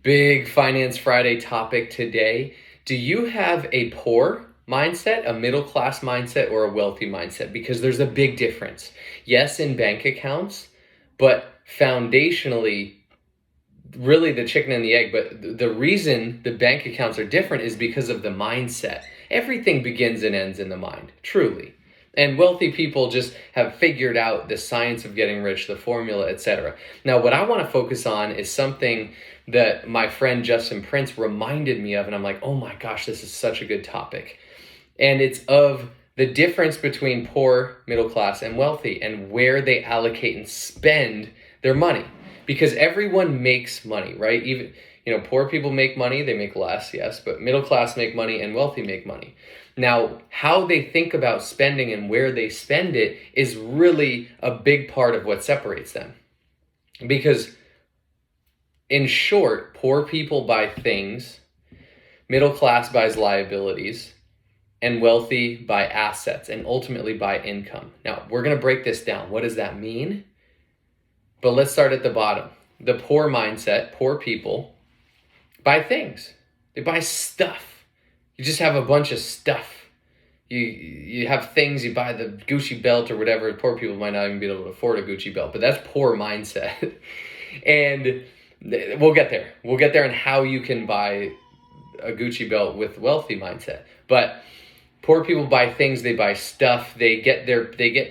Big Finance Friday topic today. Do you have a poor mindset, a middle class mindset, or a wealthy mindset? Because there's a big difference. Yes, in bank accounts, but foundationally, really the chicken and the egg. But the reason the bank accounts are different is because of the mindset. Everything begins and ends in the mind, truly. And wealthy people just have figured out the science of getting rich, the formula, etc. Now, what I want to focus on is something that my friend Justin Prince reminded me of, and I'm like, oh my gosh, this is such a good topic. And it's of the difference between poor, middle class, and wealthy, and where they allocate and spend their money. Because everyone makes money, right? Even, poor people make money, they make less, yes, but middle class make money and wealthy make money. Now, how they think about spending and where they spend it is really a big part of what separates them. Because in short, poor people buy things, middle class buys liabilities, and wealthy buy assets and ultimately buy income. Now, we're going to break this down. What does that mean? But let's start at the bottom. The poor mindset, poor people, buy things. They buy stuff. You just have a bunch of stuff. You have things, you buy the Gucci belt or whatever. Poor people might not even be able to afford a Gucci belt, but that's poor mindset. And we'll get there. We'll get there on how you can buy a Gucci belt with wealthy mindset. But poor people buy things, they buy stuff, they get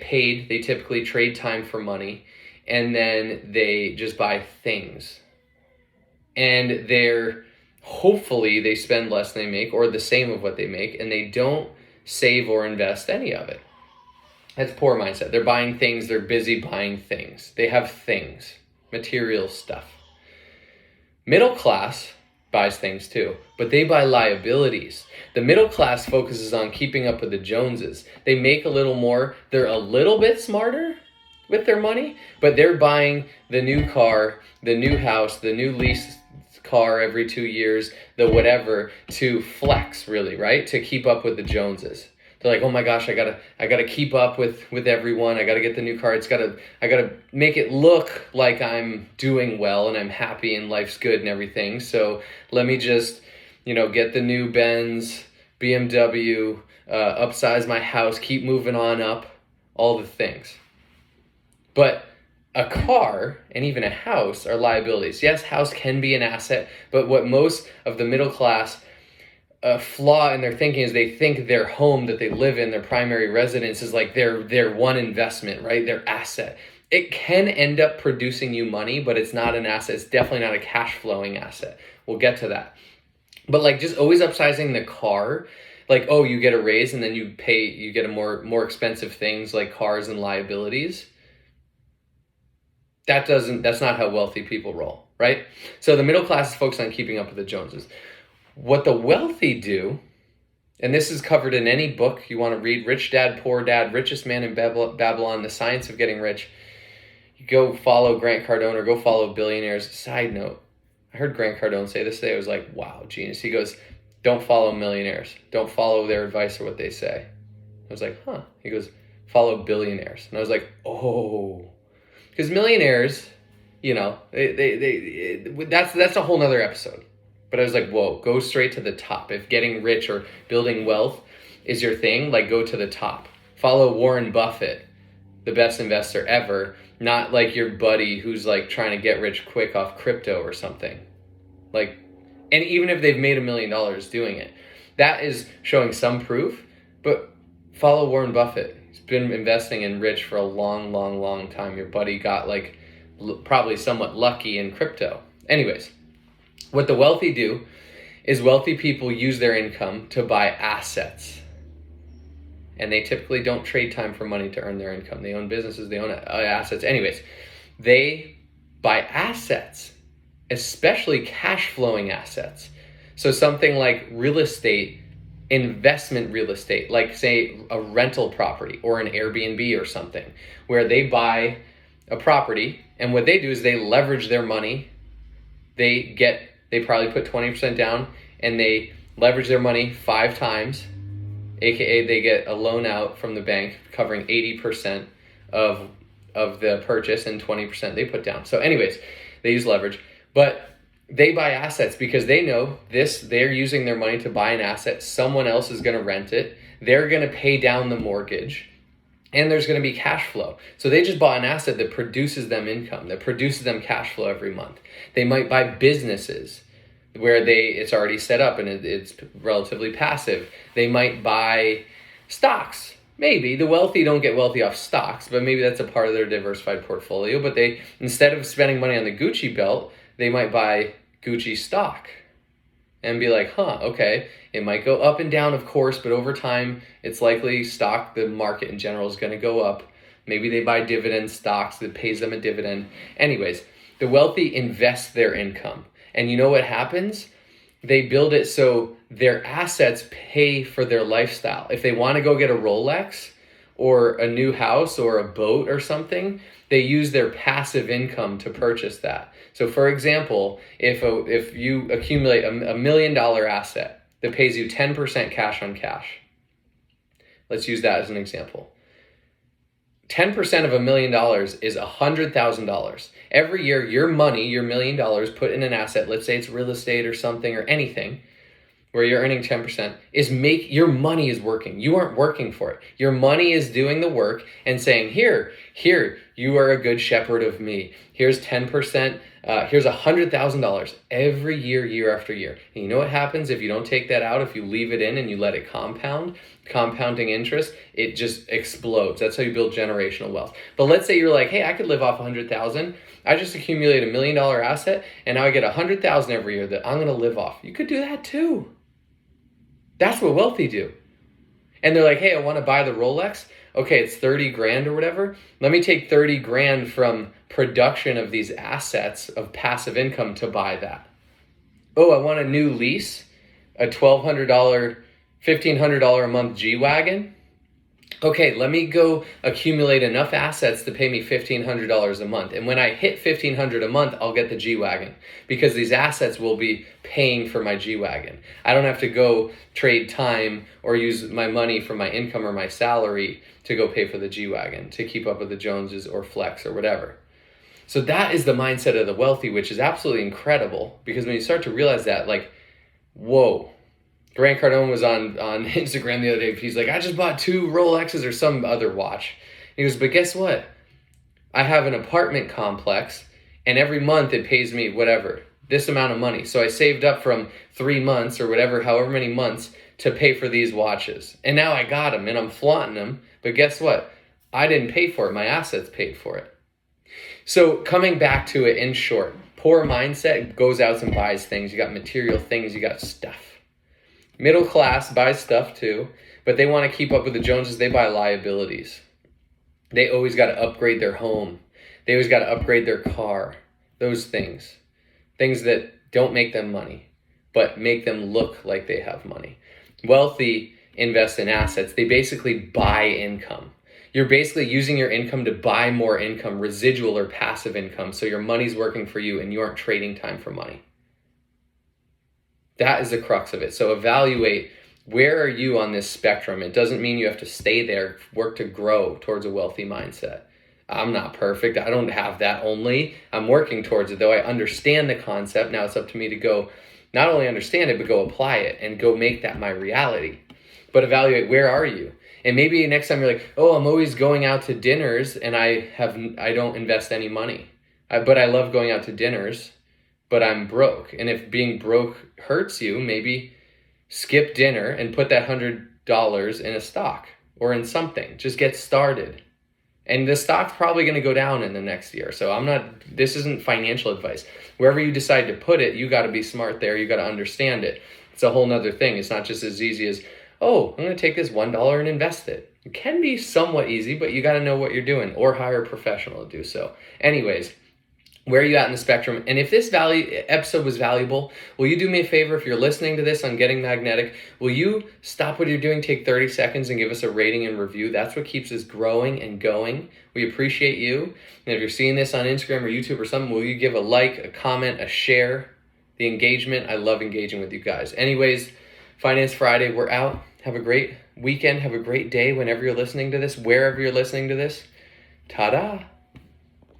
paid, they typically trade time for money, and then they just buy things. And hopefully they spend less than they make or the same of what they make, and they don't save or invest any of it. That's poor mindset. They're buying things, they're busy buying things. They have things, material stuff. Middle class buys things too, but they buy liabilities. The middle class focuses on keeping up with the Joneses. They make a little more, they're a little bit smarter with their money, but they're buying the new car, the new house, the new lease car every 2 years, the whatever, to flex, really, right? To keep up with the Joneses. They're like, oh my gosh, I gotta keep up with everyone. I gotta get the new car. I gotta make it look like I'm doing well and I'm happy and life's good and everything. So let me just, get the new Benz, BMW, upsize my house, keep moving on up, all the things. But a car and even a house are liabilities. Yes, house can be an asset, but what most of the middle class flaw in their thinking is they think their home that they live in, their primary residence, is like their one investment, right? Their asset. It can end up producing you money, but it's not an asset. It's definitely not a cash flowing asset. We'll get to that. But just always upsizing the car, you get a raise and then you get a more expensive things like cars and liabilities. That's not how wealthy people roll, right? So the middle class is focused on keeping up with the Joneses. What the wealthy do, and this is covered in any book you want to read, Rich Dad, Poor Dad, Richest Man in Babylon, The Science of Getting Rich. You go follow Grant Cardone or go follow billionaires. Side note, I heard Grant Cardone say this today. I was like, wow, genius. He goes, don't follow millionaires. Don't follow their advice or what they say. I was like, huh. He goes, follow billionaires. And I was like, oh. Because millionaires, that's a whole nother episode. But I was like, whoa, go straight to the top. If getting rich or building wealth is your thing, go to the top. Follow Warren Buffett, the best investor ever, not like your buddy who's trying to get rich quick off crypto or something. And even if they've made $1 million doing it, that is showing some proof, but follow Warren Buffett. He's been investing in rich for a long, long, long time. Your buddy got probably somewhat lucky in crypto. Anyways, what the wealthy do is wealthy people use their income to buy assets. And they typically don't trade time for money to earn their income. They own businesses, they own assets. Anyways, they buy assets, especially cash flowing assets. So something like real estate, investment real estate, say a rental property or an Airbnb or something, where they buy a property and what they do is they leverage their money. They probably put 20% down and they leverage their money 5 times, aka they get a loan out from the bank covering 80% of the purchase and 20% they put down. So anyways, they use leverage. But They buy assets because they know this, they're using their money to buy an asset. Someone else is going to rent it. They're going to pay down the mortgage, and there's going to be cash flow. So they just bought an asset that produces them income, that produces them cash flow every month. They might buy businesses where it's already set up and it's relatively passive. They might buy stocks. Maybe the wealthy don't get wealthy off stocks, but maybe that's a part of their diversified portfolio. But they, instead of spending money on the Gucci belt, they might buy Gucci stock and be like, okay, it might go up and down, of course, but over time, it's likely the market in general is going to go up. Maybe they buy dividend stocks that pays them a dividend. Anyways, the wealthy invest their income. And you know what happens? They build it so their assets pay for their lifestyle. If they want to go get a Rolex or a new house or a boat or something, they use their passive income to purchase that. So for example, if you accumulate a $1 million asset that pays you 10% cash on cash, let's use that as an example. 10% of $1 million is $100,000. Every year, your money, your $1 million put in an asset, let's say it's real estate or something or anything, where you're earning 10%, your money is working. You aren't working for it. Your money is doing the work and saying, here, you are a good shepherd of me. Here's 10%, here's $100,000 every year, year after year. And you know what happens if you don't take that out, if you leave it in and you let it compound? Compounding interest, it just explodes. That's how you build generational wealth. But let's say you're like, hey, I could live off 100,000. I just accumulate $1 million asset and now I get 100,000 every year that I'm going to live off. You could do that too. That's what wealthy do. And they're like, hey, I want to buy the Rolex. Okay, it's 30 grand or whatever. Let me take 30 grand from production of these assets of passive income to buy that. Oh, I want a new lease, a $1,200, $1,500 a month G-Wagon. Okay, let me go accumulate enough assets to pay me $1,500 a month. And when I hit $1,500 a month, I'll get the G-Wagon because these assets will be paying for my G-Wagon. I don't have to go trade time or use my money from my income or my salary to go pay for the G-Wagon to keep up with the Joneses or Flex or whatever. So that is the mindset of the wealthy, which is absolutely incredible because when you start to realize that, like, whoa. Grant Cardone was on Instagram the other day. He's like, I just bought 2 Rolexes or some other watch. He goes, but guess what? I have an apartment complex and every month it pays me whatever, this amount of money. So I saved up from 3 months or whatever, however many months to pay for these watches. And now I got them and I'm flaunting them. But guess what? I didn't pay for it. My assets paid for it. So coming back to it in short, poor mindset goes out and buys things. You got material things, you got stuff. Middle class buys stuff too, but they want to keep up with the Joneses. They buy liabilities. They always got to upgrade their home. They always got to upgrade their car. Those things. Things that don't make them money, but make them look like they have money. Wealthy invest in assets. They basically buy income. You're basically using your income to buy more income, residual or passive income, so your money's working for you and you aren't trading time for money. That is the crux of it. So evaluate, where are you on this spectrum? It doesn't mean you have to stay there. Work to grow towards a wealthy mindset. I'm not perfect. I don't have that only. I'm working towards it, though. I understand the concept. Now it's up to me to go not only understand it, but go apply it and go make that my reality. But evaluate, where are you? And maybe next time you're like, oh, I'm always going out to dinners and I don't invest any money. But I love going out to dinners, but I'm broke. And if being broke hurts you, maybe skip dinner and put that $100 in a stock or in something. Just get started. And the stock's probably going to go down in the next year. So this isn't financial advice. Wherever you decide to put it, you got to be smart there. You got to understand it. It's a whole nother thing. It's not just as easy as, oh, I'm going to take this $1 and invest it. It can be somewhat easy, but you got to know what you're doing or hire a professional to do so. Anyways, where are you at in the spectrum? And if this episode was valuable, will you do me a favor? If you're listening to this on Getting Magnetic, will you stop what you're doing, take 30 seconds and give us a rating and review? That's what keeps us growing and going. We appreciate you. And if you're seeing this on Instagram or YouTube or something, will you give a like, a comment, a share? The engagement, I love engaging with you guys. Anyways, Finance Friday, we're out. Have a great weekend. Have a great day whenever you're listening to this, wherever you're listening to this. Ta-da.